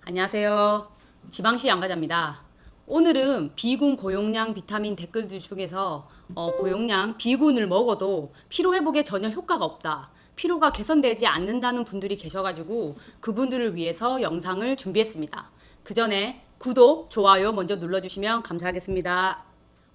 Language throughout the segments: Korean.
안녕하세요. 지방시 양과자입니다. 오늘은 비군 고용량 비타민 댓글들 중에서 고용량 비군을 먹어도 피로회복에 전혀 효과가 없다. 피로가 개선되지 않는다는 분들이 계셔가지고 그분들을 위해서 영상을 준비했습니다. 그 전에 구독, 좋아요 먼저 눌러주시면 감사하겠습니다.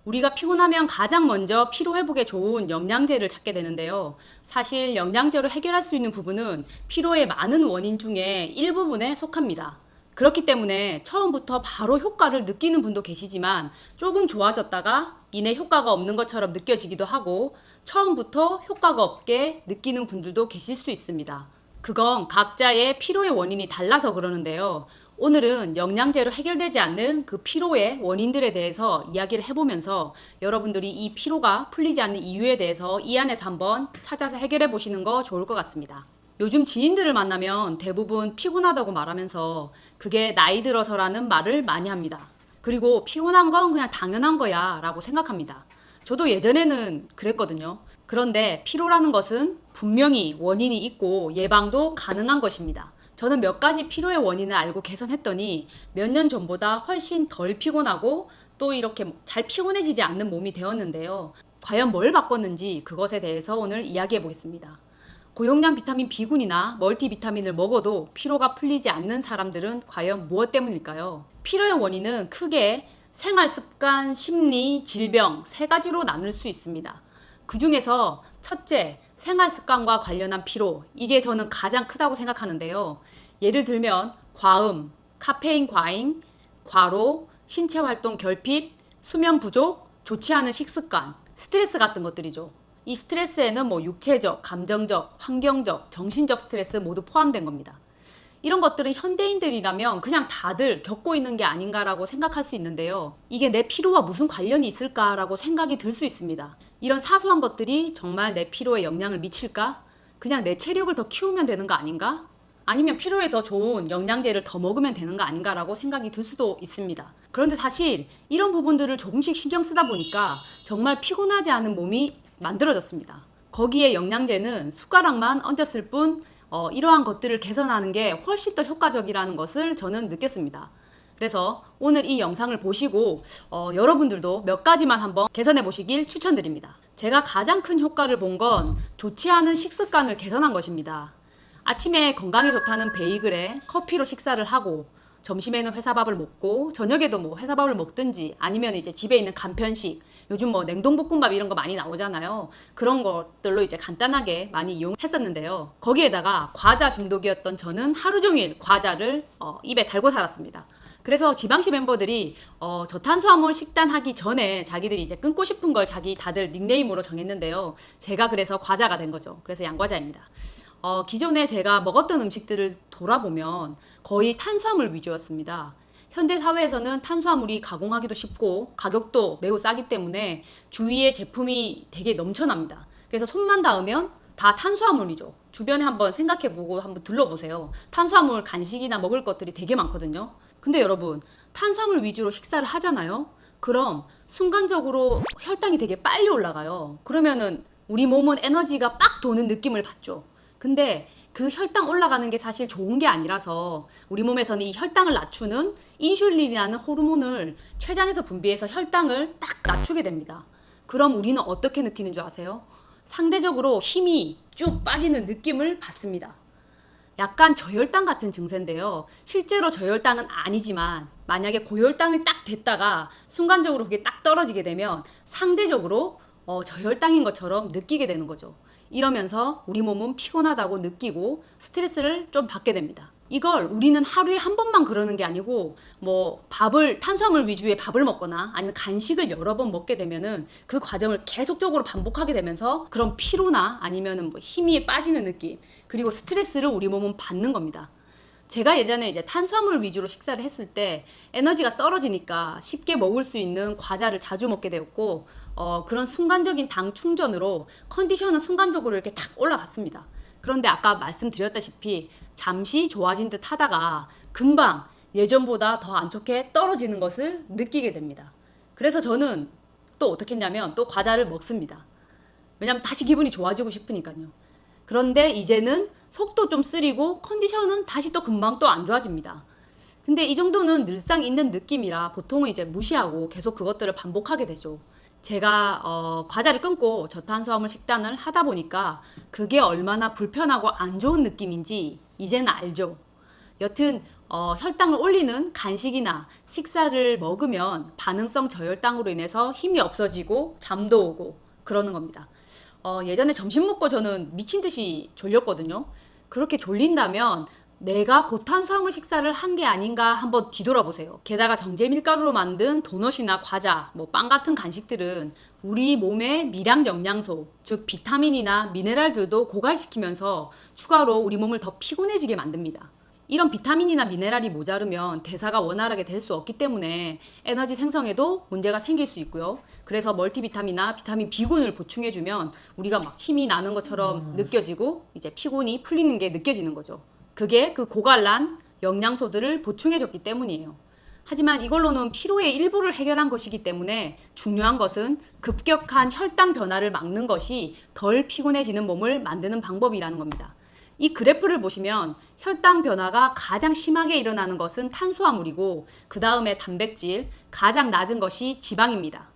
우리가 피곤하면 가장 먼저 피로회복에 좋은 영양제를 찾게 되는데요. 사실 영양제로 해결할 수 있는 부분은 피로의 많은 원인 중에 일부분에 속합니다. 그렇기 때문에 처음부터 바로 효과를 느끼는 분도 계시지만 조금 좋아졌다가 이내 효과가 없는 것처럼 느껴지기도 하고 처음부터 효과가 없게 느끼는 분들도 계실 수 있습니다. 그건 각자의 피로의 원인이 달라서 그러는데요. 오늘은 영양제로 해결되지 않는 그 피로의 원인들에 대해서 이야기를 해보면서 여러분들이 이 피로가 풀리지 않는 이유에 대해서 이 안에서 한번 찾아서 해결해 보시는 거 좋을 것 같습니다. 요즘 지인들을 만나면 대부분 피곤하다고 말하면서 그게 나이 들어서라는 말을 많이 합니다. 그리고 피곤한 건 그냥 당연한 거야 라고 생각합니다. 저도 예전에는 그랬거든요. 그런데 피로라는 것은 분명히 원인이 있고 예방도 가능한 것입니다. 저는 몇 가지 피로의 원인을 알고 개선했더니 몇 년 전보다 훨씬 덜 피곤하고 또 이렇게 잘 피곤해지지 않는 몸이 되었는데요. 과연 뭘 바꿨는지 그것에 대해서 오늘 이야기해 보겠습니다. 고용량 비타민 B군이나 멀티비타민을 먹어도 피로가 풀리지 않는 사람들은 과연 무엇 때문일까요? 피로의 원인은 크게 생활습관, 심리, 질병 세 가지로 나눌 수 있습니다. 그 중에서 첫째, 생활습관과 관련한 피로. 이게 저는 가장 크다고 생각하는데요. 예를 들면 과음, 카페인 과잉, 과로, 신체활동 결핍, 수면 부족, 좋지 않은 식습관, 스트레스 같은 것들이죠. 이 스트레스에는 뭐 육체적, 감정적, 환경적, 정신적 스트레스 모두 포함된 겁니다. 이런 것들은 현대인들이라면 그냥 다들 겪고 있는 게 아닌가라고 생각할 수 있는데요. 이게 내 피로와 무슨 관련이 있을까라고 생각이 들 수 있습니다. 이런 사소한 것들이 정말 내 피로에 영향을 미칠까? 그냥 내 체력을 더 키우면 되는 거 아닌가? 아니면 피로에 더 좋은 영양제를 더 먹으면 되는 거 아닌가라고 생각이 들 수도 있습니다. 그런데 사실 이런 부분들을 조금씩 신경 쓰다 보니까 정말 피곤하지 않은 몸이 만들어졌습니다. 거기에 영양제는 숟가락만 얹었을 뿐 이러한 것들을 개선하는 게 훨씬 더 효과적이라는 것을 저는 느꼈습니다. 그래서 오늘 이 영상을 보시고 여러분들도 몇 가지만 한번 개선해 보시길 추천드립니다. 제가 가장 큰 효과를 본 건 좋지 않은 식습관을 개선한 것입니다. 아침에 건강에 좋다는 베이글에 커피로 식사를 하고 점심에는 회사밥을 먹고 저녁에도 뭐 회사밥을 먹든지 아니면 이제 집에 있는 간편식, 요즘 뭐 냉동볶음밥 이런 거 많이 나오잖아요. 그런 것들로 이제 간단하게 많이 이용했었는데요. 거기에다가 과자 중독이었던 저는 하루 종일 과자를 입에 달고 살았습니다. 그래서 지방시 멤버들이 저탄수화물 식단 하기 전에 자기들이 이제 끊고 싶은 걸 자기 다들 닉네임으로 정했는데요. 제가 그래서 과자가 된 거죠. 그래서 양과자입니다. 기존에 제가 먹었던 음식들을 돌아보면 거의 탄수화물 위주였습니다. 현대 사회에서는 탄수화물이 가공하기도 쉽고 가격도 매우 싸기 때문에 주위에 제품이 되게 넘쳐납니다. 그래서 손만 닿으면 다 탄수화물이죠. 주변에 한번 생각해보고 한번 둘러보세요. 탄수화물 간식이나 먹을 것들이 되게 많거든요. 근데 여러분, 탄수화물 위주로 식사를 하잖아요. 그럼 순간적으로 혈당이 되게 빨리 올라가요. 그러면은 우리 몸은 에너지가 빡 도는 느낌을 받죠. 근데 그 혈당 올라가는 게 사실 좋은 게 아니라서 우리 몸에서는 이 혈당을 낮추는 인슐린이라는 호르몬을 췌장에서 분비해서 혈당을 딱 낮추게 됩니다. 그럼 우리는 어떻게 느끼는 줄 아세요? 상대적으로 힘이 쭉 빠지는 느낌을 받습니다. 약간 저혈당 같은 증세인데요. 실제로 저혈당은 아니지만 만약에 고혈당을 딱 됐다가 순간적으로 그게 딱 떨어지게 되면 상대적으로 저혈당인 것처럼 느끼게 되는 거죠. 이러면서 우리 몸은 피곤하다고 느끼고 스트레스를 좀 받게 됩니다. 이걸 우리는 하루에 한 번만 그러는 게 아니고 뭐 탄수화물 위주의 밥을 먹거나 아니면 간식을 여러 번 먹게 되면은 그 과정을 계속적으로 반복하게 되면서 그런 피로나 아니면은 뭐 힘이 빠지는 느낌 그리고 스트레스를 우리 몸은 받는 겁니다. 제가 예전에 이제 탄수화물 위주로 식사를 했을 때 에너지가 떨어지니까 쉽게 먹을 수 있는 과자를 자주 먹게 되었고 그런 순간적인 당 충전으로 컨디션은 순간적으로 이렇게 탁 올라갔습니다. 그런데 아까 말씀드렸다시피 잠시 좋아진 듯 하다가 금방 예전보다 더 안 좋게 떨어지는 것을 느끼게 됩니다. 그래서 저는 또 어떻게 했냐면 또 과자를 먹습니다. 왜냐면 다시 기분이 좋아지고 싶으니까요. 그런데 이제는 속도 좀 쓰리고 컨디션은 다시 또 금방 또 안 좋아집니다. 근데 이 정도는 늘상 있는 느낌이라 보통은 이제 무시하고 계속 그것들을 반복하게 되죠. 제가 과자를 끊고 저탄수화물 식단을 하다 보니까 그게 얼마나 불편하고 안 좋은 느낌인지 이제는 알죠. 여튼 혈당을 올리는 간식이나 식사를 먹으면 반응성 저혈당으로 인해서 힘이 없어지고 잠도 오고 그러는 겁니다. 예전에 점심 먹고 저는 미친 듯이 졸렸거든요. 그렇게 졸린다면 내가 고탄수화물 식사를 한 게 아닌가 한번 뒤돌아보세요. 게다가 정제 밀가루로 만든 도넛이나 과자, 뭐 빵 같은 간식들은 우리 몸의 미량 영양소, 즉 비타민이나 미네랄들도 고갈시키면서 추가로 우리 몸을 더 피곤해지게 만듭니다. 이런 비타민이나 미네랄이 모자르면 대사가 원활하게 될 수 없기 때문에 에너지 생성에도 문제가 생길 수 있고요. 그래서 멀티비타민이나 비타민 B군을 보충해주면 우리가 막 힘이 나는 것처럼 느껴지고 이제 피곤이 풀리는 게 느껴지는 거죠. 그게 그 고갈란 영양소들을 보충해줬기 때문이에요. 하지만 이걸로는 피로의 일부를 해결한 것이기 때문에 중요한 것은 급격한 혈당 변화를 막는 것이 덜 피곤해지는 몸을 만드는 방법이라는 겁니다. 이 그래프를 보시면 혈당 변화가 가장 심하게 일어나는 것은 탄수화물이고 그 다음에 단백질, 가장 낮은 것이 지방입니다.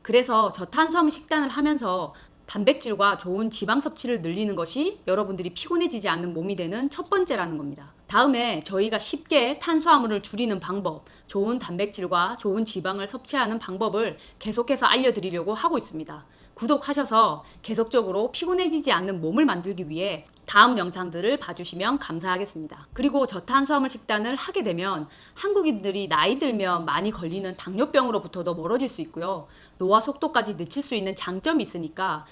그래서 저탄수화물 식단을 하면서 단백질과 좋은 지방 섭취를 늘리는 것이 여러분들이 피곤해지지 않는 몸이 되는 첫 번째라는 겁니다. 다음에 저희가 쉽게 탄수화물을 줄이는 방법, 좋은 단백질과 좋은 지방을 섭취하는 방법을 계속해서 알려드리려고 하고 있습니다. 구독하셔서 계속적으로 피곤해지지 않는 몸을 만들기 위해 다음 영상들을 봐주시면 감사하겠습니다. 그리고 저탄수화물 식단을 하게 되면 한국인들이 나이 들면 많이 걸리는 당뇨병으로부터도 멀어질 수 있고요. 노화 속도까지 늦출 수 있는 장점이 있으니까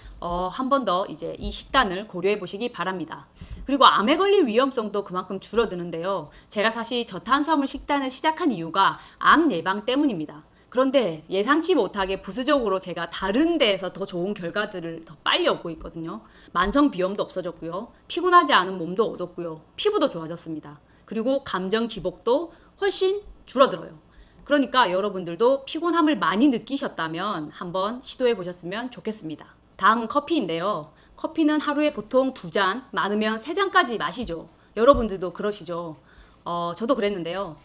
한 번 더 이제 이 식단을 고려해 보시기 바랍니다. 그리고 암에 걸릴 위험성도 그만큼 줄어드는데요. 제가 사실 저탄수화물 식단을 시작한 이유가 암 예방 때문입니다. 그런데 예상치 못하게 부수적으로 제가 다른 데에서 더 좋은 결과들을 더 빨리 얻고 있거든요. 만성 비염도 없어졌고요. 피곤하지 않은 몸도 얻었고요. 피부도 좋아졌습니다. 그리고 감정 기복도 훨씬 줄어들어요. 그러니까 여러분들도 피곤함을 많이 느끼셨다면 한번 시도해 보셨으면 좋겠습니다. 다음은 커피인데요. 커피는 하루에 보통 2잔, 많으면 3잔까지 마시죠. 여러분들도 그러시죠. 저도 그랬는데요.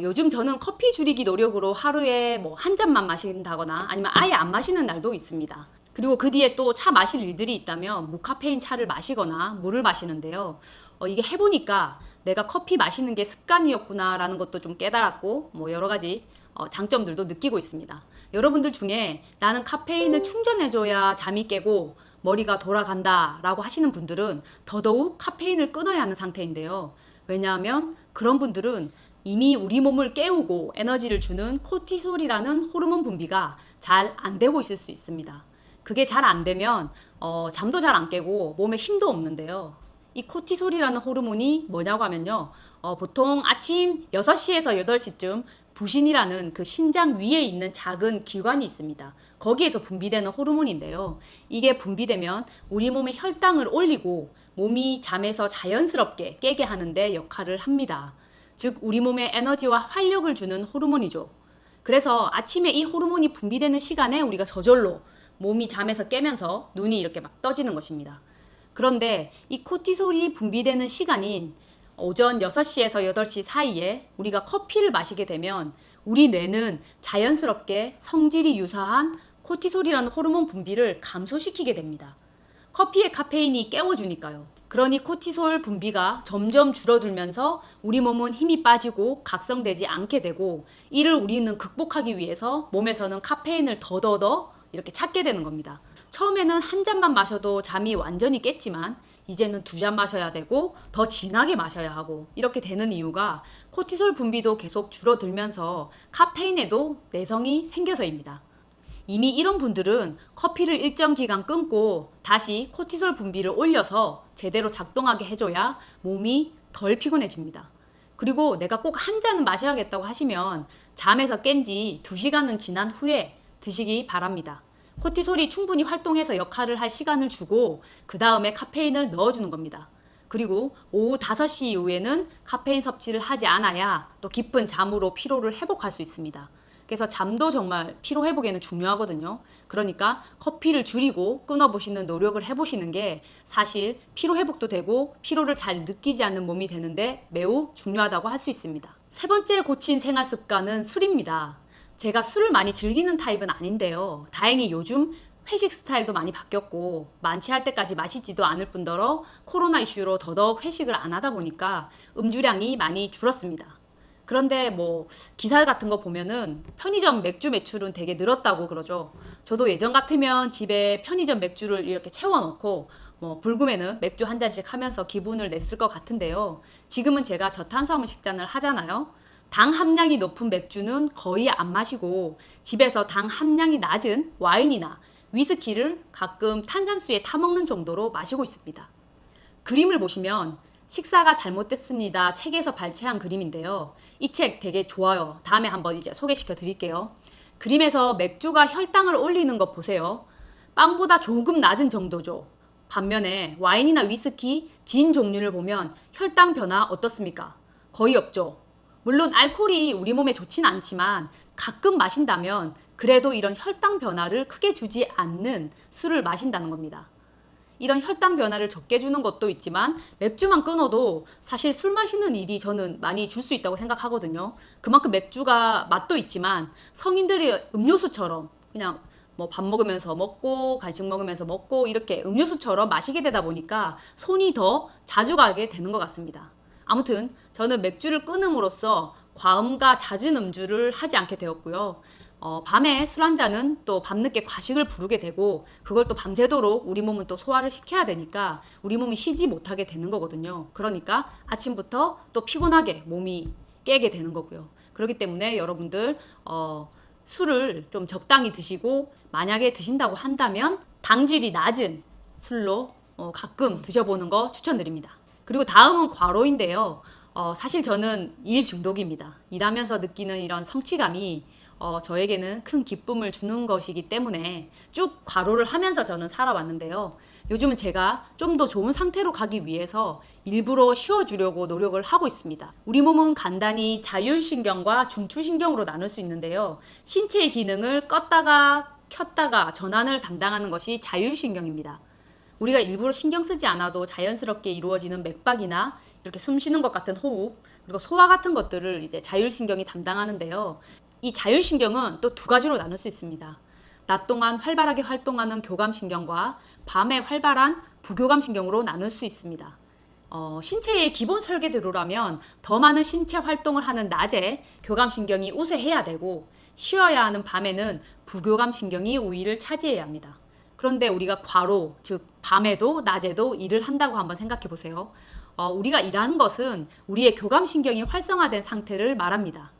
요즘 저는 커피 줄이기 노력으로 하루에 뭐 한 잔만 마신다거나 아니면 아예 안 마시는 날도 있습니다. 그리고 그 뒤에 또 차 마실 일들이 있다면 무카페인 차를 마시거나 물을 마시는데요. 이게 해보니까 내가 커피 마시는 게 습관이었구나 라는 것도 좀 깨달았고 뭐 여러 가지 장점들도 느끼고 있습니다. 여러분들 중에 나는 카페인을 충전해줘야 잠이 깨고 머리가 돌아간다 라고 하시는 분들은 더더욱 카페인을 끊어야 하는 상태인데요. 왜냐하면 그런 분들은 이미 우리 몸을 깨우고 에너지를 주는 코티솔이라는 호르몬 분비가 잘 안 되고 있을 수 있습니다. 그게 잘 안 되면 잠도 잘 안 깨고 몸에 힘도 없는데요. 이 코티솔이라는 호르몬이 뭐냐고 하면요. 보통 아침 6시에서 8시쯤 부신이라는 그 신장 위에 있는 작은 기관이 있습니다. 거기에서 분비되는 호르몬인데요. 이게 분비되면 우리 몸의 혈당을 올리고 몸이 잠에서 자연스럽게 깨게 하는데 역할을 합니다. 즉 우리 몸에 에너지와 활력을 주는 호르몬이죠. 그래서 아침에 이 호르몬이 분비되는 시간에 우리가 저절로 몸이 잠에서 깨면서 눈이 이렇게 막 떠지는 것입니다. 그런데 이 코티솔이 분비되는 시간인 오전 6시에서 8시 사이에 우리가 커피를 마시게 되면 우리 뇌는 자연스럽게 성질이 유사한 코티솔이라는 호르몬 분비를 감소시키게 됩니다. 커피의 카페인이 깨워주니까요. 그러니 코티솔 분비가 점점 줄어들면서 우리 몸은 힘이 빠지고 각성되지 않게 되고 이를 우리는 극복하기 위해서 몸에서는 카페인을 더더더 이렇게 찾게 되는 겁니다. 처음에는 한 잔만 마셔도 잠이 완전히 깼지만 이제는 2잔 마셔야 되고 더 진하게 마셔야 하고 이렇게 되는 이유가 코티솔 분비도 계속 줄어들면서 카페인에도 내성이 생겨서입니다. 이미 이런 분들은 커피를 일정 기간 끊고 다시 코티솔 분비를 올려서 제대로 작동하게 해줘야 몸이 덜 피곤해집니다. 그리고 내가 꼭 한 잔은 마셔야겠다고 하시면 잠에서 깬 지 2시간은 지난 후에 드시기 바랍니다. 코티솔이 충분히 활동해서 역할을 할 시간을 주고 그 다음에 카페인을 넣어주는 겁니다. 그리고 오후 5시 이후에는 카페인 섭취를 하지 않아야 또 깊은 잠으로 피로를 회복할 수 있습니다. 그래서 잠도 정말 피로 회복에는 중요하거든요. 그러니까 커피를 줄이고 끊어보시는 노력을 해보시는 게 사실 피로 회복도 되고 피로를 잘 느끼지 않는 몸이 되는데 매우 중요하다고 할 수 있습니다. 세 번째 고친 생활 습관은 술입니다. 제가 술을 많이 즐기는 타입은 아닌데요. 다행히 요즘 회식 스타일도 많이 바뀌었고 만취할 때까지 마시지도 않을 뿐더러 코로나 이슈로 더더욱 회식을 안 하다 보니까 음주량이 많이 줄었습니다. 그런데 뭐 기사 같은 거 보면은 편의점 맥주 매출은 되게 늘었다고 그러죠. 저도 예전 같으면 집에 편의점 맥주를 이렇게 채워놓고 뭐 불금에는 맥주 한 잔씩 하면서 기분을 냈을 것 같은데요. 지금은 제가 저탄수화물 식단을 하잖아요. 당 함량이 높은 맥주는 거의 안 마시고 집에서 당 함량이 낮은 와인이나 위스키를 가끔 탄산수에 타먹는 정도로 마시고 있습니다. 그림을 보시면 식사가 잘못됐습니다. 책에서 발췌한 그림인데요. 이 책 되게 좋아요. 다음에 한번 이제 소개시켜 드릴게요. 그림에서 맥주가 혈당을 올리는 거 보세요. 빵보다 조금 낮은 정도죠. 반면에 와인이나 위스키, 진 종류를 보면 혈당 변화 어떻습니까? 거의 없죠. 물론 알코올이 우리 몸에 좋진 않지만 가끔 마신다면 그래도 이런 혈당 변화를 크게 주지 않는 술을 마신다는 겁니다. 이런 혈당 변화를 적게 주는 것도 있지만 맥주만 끊어도 사실 술 마시는 일이 저는 많이 줄 수 있다고 생각하거든요. 그만큼 맥주가 맛도 있지만 성인들이 음료수처럼 그냥 뭐 밥 먹으면서 먹고 간식 먹으면서 먹고 이렇게 음료수처럼 마시게 되다 보니까 손이 더 자주 가게 되는 것 같습니다. 아무튼 저는 맥주를 끊음으로써 과음과 잦은 음주를 하지 않게 되었고요. 밤에 술 한 잔은 또 밤늦게 과식을 부르게 되고 그걸 또 밤새도록 우리 몸은 또 소화를 시켜야 되니까 우리 몸이 쉬지 못하게 되는 거거든요. 그러니까 아침부터 또 피곤하게 몸이 깨게 되는 거고요. 그렇기 때문에 여러분들 술을 좀 적당히 드시고 만약에 드신다고 한다면 당질이 낮은 술로 가끔 드셔보는 거 추천드립니다. 그리고 다음은 과로인데요. 사실 저는 일 중독입니다. 일하면서 느끼는 이런 성취감이 저에게는 큰 기쁨을 주는 것이기 때문에 쭉 과로를 하면서 저는 살아왔는데요. 요즘은 제가 좀 더 좋은 상태로 가기 위해서 일부러 쉬어주려고 노력을 하고 있습니다. 우리 몸은 간단히 자율신경과 중추신경으로 나눌 수 있는데요. 신체의 기능을 껐다가 켰다가 전환을 담당하는 것이 자율신경입니다. 우리가 일부러 신경 쓰지 않아도 자연스럽게 이루어지는 맥박이나 이렇게 숨 쉬는 것 같은 호흡, 그리고 소화 같은 것들을 이제 자율신경이 담당하는데요. 이 자율신경은 또 두 가지로 나눌 수 있습니다. 낮 동안 활발하게 활동하는 교감신경과 밤에 활발한 부교감신경으로 나눌 수 있습니다. 신체의 기본 설계대로라면 더 많은 신체 활동을 하는 낮에 교감신경이 우세해야 되고 쉬어야 하는 밤에는 부교감신경이 우위를 차지해야 합니다. 그런데 우리가 과로, 즉 밤에도 낮에도 일을 한다고 한번 생각해 보세요. 우리가 일하는 것은 우리의 교감신경이 활성화된 상태를 말합니다.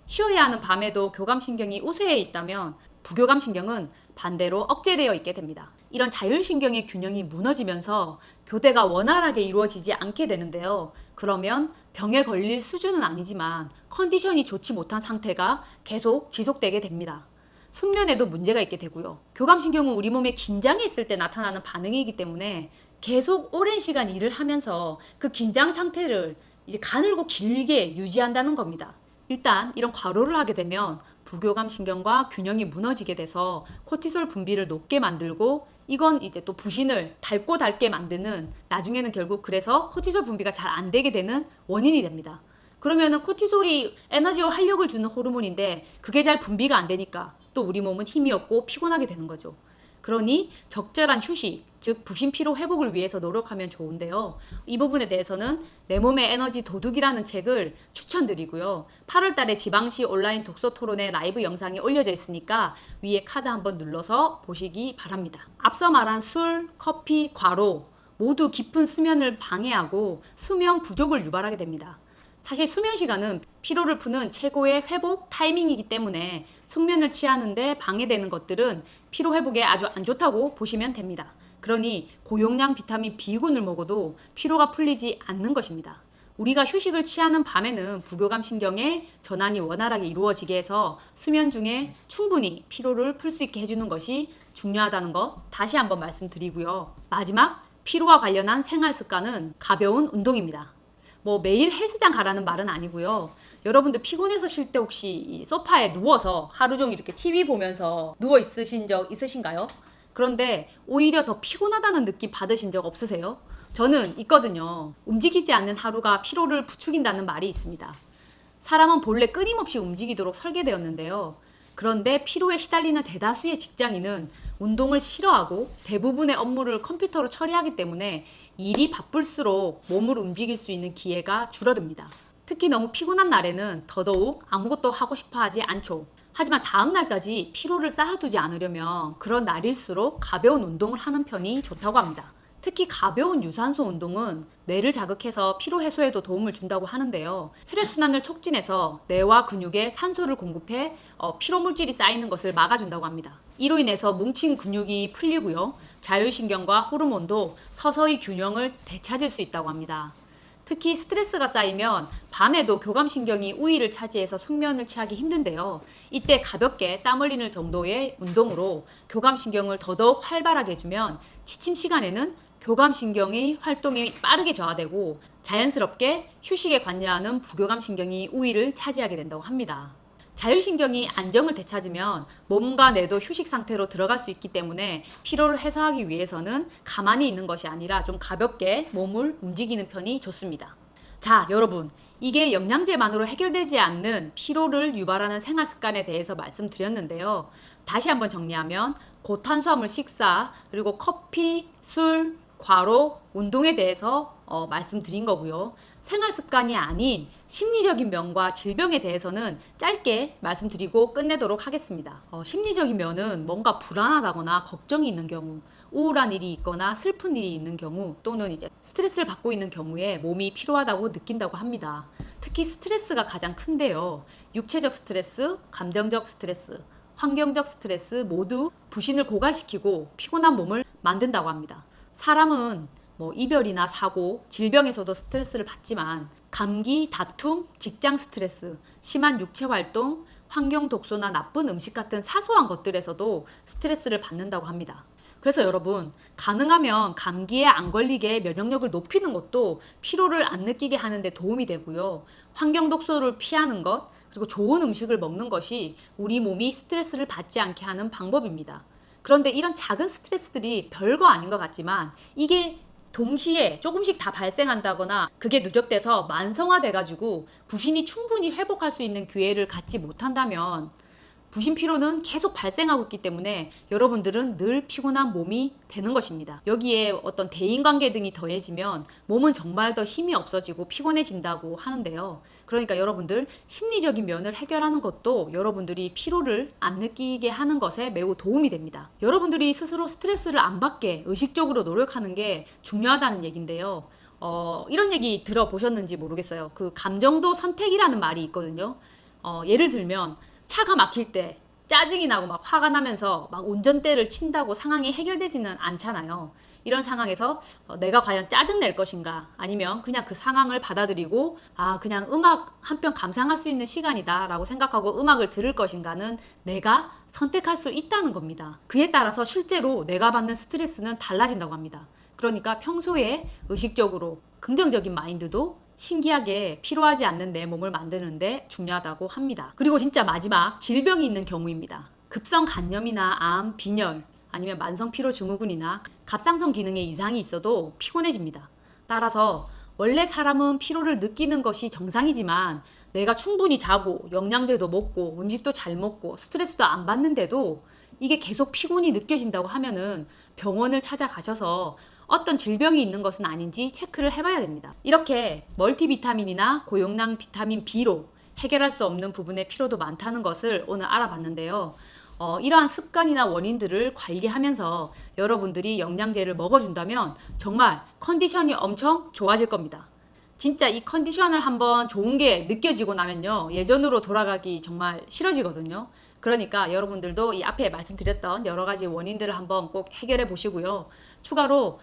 쉬어야 하는 밤에도 교감신경이 우세해 있다면 부교감신경은 반대로 억제되어 있게 됩니다. 이런 자율신경의 균형이 무너지면서 교대가 원활하게 이루어지지 않게 되는데요. 그러면 병에 걸릴 수준은 아니지만 컨디션이 좋지 못한 상태가 계속 지속되게 됩니다. 숙면에도 문제가 있게 되고요. 교감신경은 우리 몸에 긴장이 있을 때 나타나는 반응이기 때문에 계속 오랜 시간 일을 하면서 그 긴장 상태를 이제 가늘고 길게 유지한다는 겁니다. 일단 이런 과로를 하게 되면 부교감신경과 균형이 무너지게 돼서 코티솔 분비를 높게 만들고 이건 이제 또 부신을 닳고 닳게 만드는 나중에는 결국 그래서 코티솔 분비가 잘 안 되게 되는 원인이 됩니다. 그러면은 코티솔이 에너지와 활력을 주는 호르몬인데 그게 잘 분비가 안 되니까 또 우리 몸은 힘이 없고 피곤하게 되는 거죠. 그러니 적절한 휴식, 즉 부신 피로 회복을 위해서 노력하면 좋은데요. 이 부분에 대해서는 내 몸의 에너지 도둑이라는 책을 추천드리고요. 8월 달에 지방시 온라인 독서 토론회 라이브 영상이 올려져 있으니까 위에 카드 한번 눌러서 보시기 바랍니다. 앞서 말한 술, 커피, 과로 모두 깊은 수면을 방해하고 수면 부족을 유발하게 됩니다. 사실 수면 시간은 피로를 푸는 최고의 회복 타이밍이기 때문에 숙면을 취하는데 방해되는 것들은 피로 회복에 아주 안 좋다고 보시면 됩니다. 그러니 고용량 비타민 B군을 먹어도 피로가 풀리지 않는 것입니다. 우리가 휴식을 취하는 밤에는 부교감 신경의 전환이 원활하게 이루어지게 해서 수면 중에 충분히 피로를 풀 수 있게 해주는 것이 중요하다는 거 다시 한번 말씀드리고요. 마지막 피로와 관련한 생활 습관은 가벼운 운동입니다. 뭐 매일 헬스장 가라는 말은 아니고요. 여러분들 피곤해서 쉴 때 혹시 이 소파에 누워서 하루 종일 이렇게 TV 보면서 누워 있으신 적 있으신가요? 그런데 오히려 더 피곤하다는 느낌 받으신 적 없으세요? 저는 있거든요. 움직이지 않는 하루가 피로를 부추긴다는 말이 있습니다. 사람은 본래 끊임없이 움직이도록 설계되었는데요. 그런데 피로에 시달리는 대다수의 직장인은 운동을 싫어하고 대부분의 업무를 컴퓨터로 처리하기 때문에 일이 바쁠수록 몸을 움직일 수 있는 기회가 줄어듭니다. 특히 너무 피곤한 날에는 더더욱 아무것도 하고 싶어 하지 않죠. 하지만 다음 날까지 피로를 쌓아두지 않으려면 그런 날일수록 가벼운 운동을 하는 편이 좋다고 합니다. 특히 가벼운 유산소 운동은 뇌를 자극해서 피로 해소에도 도움을 준다고 하는데요. 혈액순환을 촉진해서 뇌와 근육에 산소를 공급해 피로 물질이 쌓이는 것을 막아준다고 합니다. 이로 인해서 뭉친 근육이 풀리고요. 자율신경과 호르몬도 서서히 균형을 되찾을 수 있다고 합니다. 특히 스트레스가 쌓이면 밤에도 교감신경이 우위를 차지해서 숙면을 취하기 힘든데요. 이때 가볍게 땀 흘리는 정도의 운동으로 교감신경을 더더욱 활발하게 해주면 취침 시간에는 교감신경의 활동이 빠르게 저하되고 자연스럽게 휴식에 관여하는 부교감신경이 우위를 차지하게 된다고 합니다. 자율신경이 안정을 되찾으면 몸과 뇌도 휴식 상태로 들어갈 수 있기 때문에 피로를 해소하기 위해서는 가만히 있는 것이 아니라 좀 가볍게 몸을 움직이는 편이 좋습니다. 자, 여러분, 이게 영양제만으로 해결되지 않는 피로를 유발하는 생활 습관에 대해서 말씀드렸는데요. 다시 한번 정리하면 고탄수화물 식사, 그리고 커피, 술, 과로, 운동에 대해서 말씀드린 거고요. 생활 습관이 아닌 심리적인 면과 질병에 대해서는 짧게 말씀드리고 끝내도록 하겠습니다. 심리적인 면은 뭔가 불안하다거나 걱정이 있는 경우, 우울한 일이 있거나 슬픈 일이 있는 경우, 또는 이제 스트레스를 받고 있는 경우에 몸이 피로하다고 느낀다고 합니다. 특히 스트레스가 가장 큰데요. 육체적 스트레스, 감정적 스트레스, 환경적 스트레스 모두 부신을 고갈시키고 피곤한 몸을 만든다고 합니다. 사람은 이별이나 사고, 질병에서도 스트레스를 받지만 감기, 다툼, 직장 스트레스, 심한 육체 활동, 환경 독소나 나쁜 음식 같은 사소한 것들에서도 스트레스를 받는다고 합니다. 그래서 여러분, 가능하면 감기에 안 걸리게 면역력을 높이는 것도 피로를 안 느끼게 하는 데 도움이 되고요. 환경 독소를 피하는 것, 그리고 좋은 음식을 먹는 것이 우리 몸이 스트레스를 받지 않게 하는 방법입니다. 그런데 이런 작은 스트레스들이 별거 아닌 것 같지만 이게 동시에 조금씩 다 발생한다거나 그게 누적돼서 만성화돼가지고 부신이 충분히 회복할 수 있는 기회를 갖지 못한다면 부신 피로는 계속 발생하고 있기 때문에 여러분들은 늘 피곤한 몸이 되는 것입니다. 여기에 어떤 대인관계 등이 더해지면 몸은 정말 더 힘이 없어지고 피곤해진다고 하는데요. 그러니까 여러분들 심리적인 면을 해결하는 것도 여러분들이 피로를 안 느끼게 하는 것에 매우 도움이 됩니다. 여러분들이 스스로 스트레스를 안 받게 의식적으로 노력하는 게 중요하다는 얘기인데요. 이런 얘기 들어보셨는지 모르겠어요. 그 감정도 선택이라는 말이 있거든요. 예를 들면 차가 막힐 때 짜증이 나고 막 화가 나면서 막 운전대를 친다고 상황이 해결되지는 않잖아요. 이런 상황에서 내가 과연 짜증 낼 것인가, 아니면 그냥 그 상황을 받아들이고 그냥 음악 한 편 감상할 수 있는 시간이다 라고 생각하고 음악을 들을 것인가는 내가 선택할 수 있다는 겁니다. 그에 따라서 실제로 내가 받는 스트레스는 달라진다고 합니다. 그러니까 평소에 의식적으로 긍정적인 마인드도 신기하게 피로하지 않는 내 몸을 만드는데 중요하다고 합니다. 그리고 진짜 마지막, 질병이 있는 경우입니다. 급성 간염이나 암, 빈혈, 아니면 만성 피로 증후군이나 갑상선 기능에 이상이 있어도 피곤해집니다. 따라서 원래 사람은 피로를 느끼는 것이 정상이지만 내가 충분히 자고 영양제도 먹고 음식도 잘 먹고 스트레스도 안 받는데도 이게 계속 피곤이 느껴진다고 하면은 병원을 찾아가셔서 어떤 질병이 있는 것은 아닌지 체크를 해봐야 됩니다. 이렇게 멀티비타민이나 고용량 비타민 B로 해결할 수 없는 부분의 피로도 많다는 것을 오늘 알아봤는데요. 이러한 습관이나 원인들을 관리하면서 여러분들이 영양제를 먹어준다면 정말 컨디션이 엄청 좋아질 겁니다. 진짜 이 컨디션을 한번 좋은 게 느껴지고 나면요, 예전으로 돌아가기 정말 싫어지거든요. 그러니까 여러분들도 이 앞에 말씀드렸던 여러 가지 원인들을 한번 꼭 해결해 보시고요. 추가로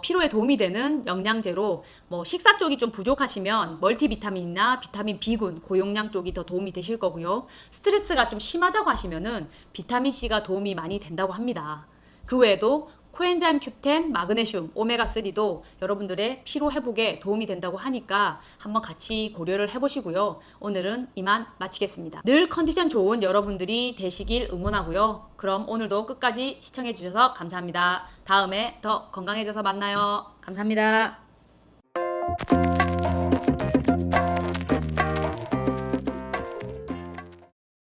피로에 도움이 되는 영양제로 식사 쪽이 좀 부족하시면 멀티비타민이나 비타민 B군, 고용량 쪽이 더 도움이 되실 거고요. 스트레스가 좀 심하다고 하시면은 비타민 C가 도움이 많이 된다고 합니다. 그 외에도 코엔자임 Q10, 마그네슘, 오메가3도 여러분들의 피로 회복에 도움이 된다고 하니까 한번 같이 고려를 해보시고요. 오늘은 이만 마치겠습니다. 늘 컨디션 좋은 여러분들이 되시길 응원하고요. 그럼 오늘도 끝까지 시청해주셔서 감사합니다. 다음에 더 건강해져서 만나요. 감사합니다.